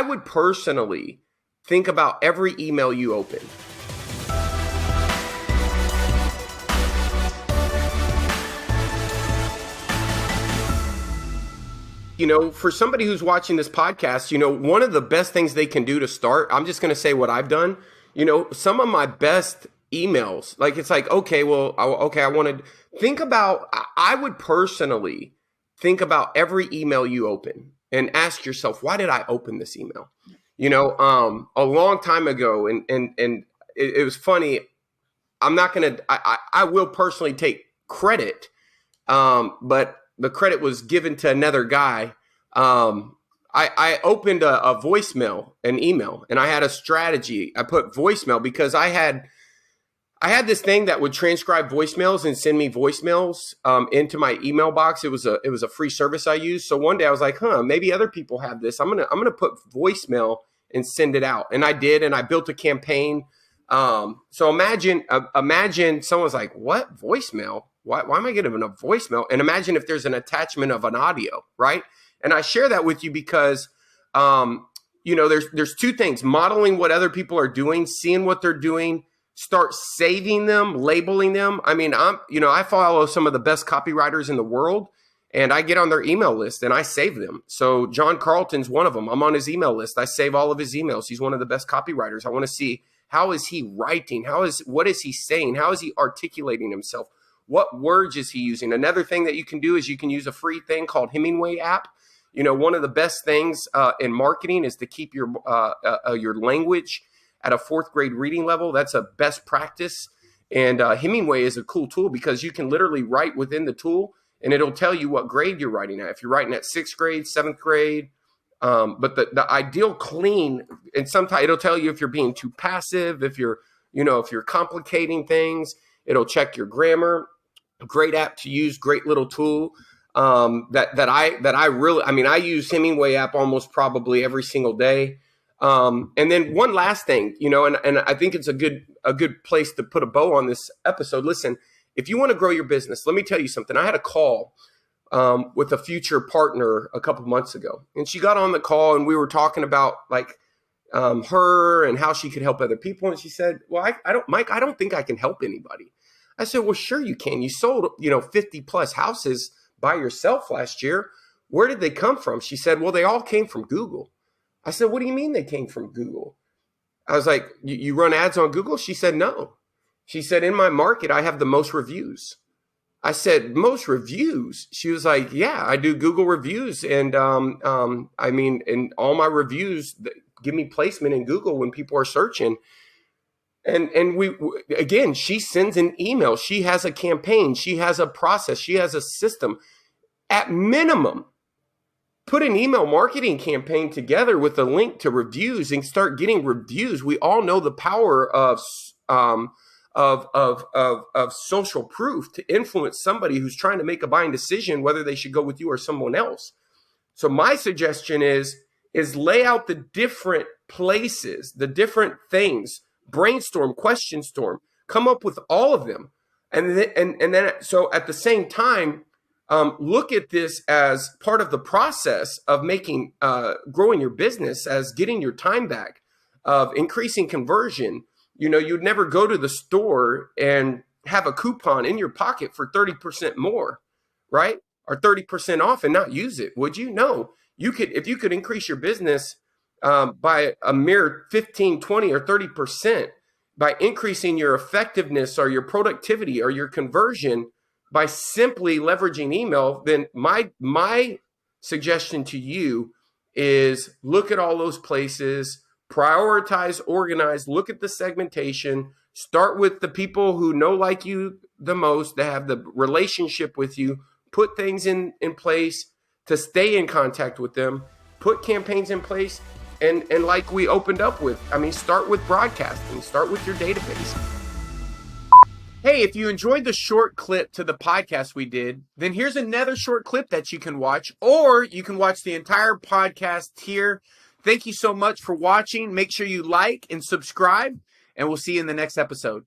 I would personally think about every email you open. You know, for somebody who's watching this podcast, you know, one of the best things they can do to start, I'm just going to say what I've done. You know, some of my best emails, like it's like, okay, well, I want to think about, I would personally think about every email you open and ask yourself, why did I open this email? You know, a long time ago, and it was funny. I'm not going to, I will personally take credit, but the credit was given to another guy. I opened a voicemail, an email, and I had a strategy. I put voicemail because I had this thing that would transcribe voicemails and send me voicemails into my email box. It was a free service I used. So one day I was like, maybe other people have this. I'm gonna put voicemail and send it out, and I did, and I built a campaign. So imagine someone's like, what, voicemail? Why am I getting a voicemail? And imagine if there's an attachment of an audio, right? And I share that with you because, you know, there's two things: modeling what other people are doing, seeing what they're doing, start saving them, labeling them. I mean, I follow some of the best copywriters in the world, and I get on their email list and I save them. So John Carlton's one of them. I'm on his email list. I save all of his emails. He's one of the best copywriters. I want to see, how is he writing? What is he saying? How is he articulating himself? What words is he using? Another thing that you can do is you can use a free thing called Hemingway app. You know, one of the best things in marketing is to keep your language at a fourth grade reading level. That's a best practice. And Hemingway is a cool tool because you can literally write within the tool and it'll tell you what grade you're writing at. If you're writing at 6th grade, 7th grade, but the ideal clean, and sometimes it'll tell you if you're being too passive, if you're complicating things, it'll check your grammar. Great app to use, great little tool. I use Hemingway app almost probably every single day. And then one last thing, you know, and I think it's a good place to put a bow on this episode. Listen, if you want to grow your business, let me tell you something. I had a call with a future partner a couple months ago, and she got on the call and we were talking about like her and how she could help other people. And she said, well, Mike, I don't think I can help anybody. I said, well, sure you can. You sold, 50 plus houses by yourself last year. Where did they come from? She said, well, they all came from Google. I said, what do you mean they came from Google? I was like, you run ads on Google? She said, no. She said, in my market, I have the most reviews. I said, most reviews? She was like, yeah, I do Google reviews. And and all my reviews give me placement in Google when people are searching. And again, she sends an email. She has a campaign. She has a process. She has a system. At minimum, put an email marketing campaign together with a link to reviews and start getting reviews. We all know the power of social proof to influence somebody who's trying to make a buying decision, whether they should go with you or someone else. So my suggestion is lay out the different places, the different things. Brainstorm, question storm, come up with all of them. And then so at the same time, look at this as part of the process of making, growing your business, as getting your time back, of increasing conversion. You know, you'd never go to the store and have a coupon in your pocket for 30% more, right? Or 30% off and not use it, would you? No, you could, if you could increase your business by a mere 15, 20, or 30% by increasing your effectiveness or your productivity or your conversion by simply leveraging email, then my suggestion to you is look at all those places, prioritize, organize, look at the segmentation, start with the people who know, like you the most, that have the relationship with you, put things in place to stay in contact with them, put campaigns in place. And like we opened up with, start with broadcasting, start with your database. Hey, if you enjoyed the short clip to the podcast we did, then here's another short clip that you can watch, or you can watch the entire podcast here. Thank you so much for watching. Make sure you like and subscribe, and we'll see you in the next episode.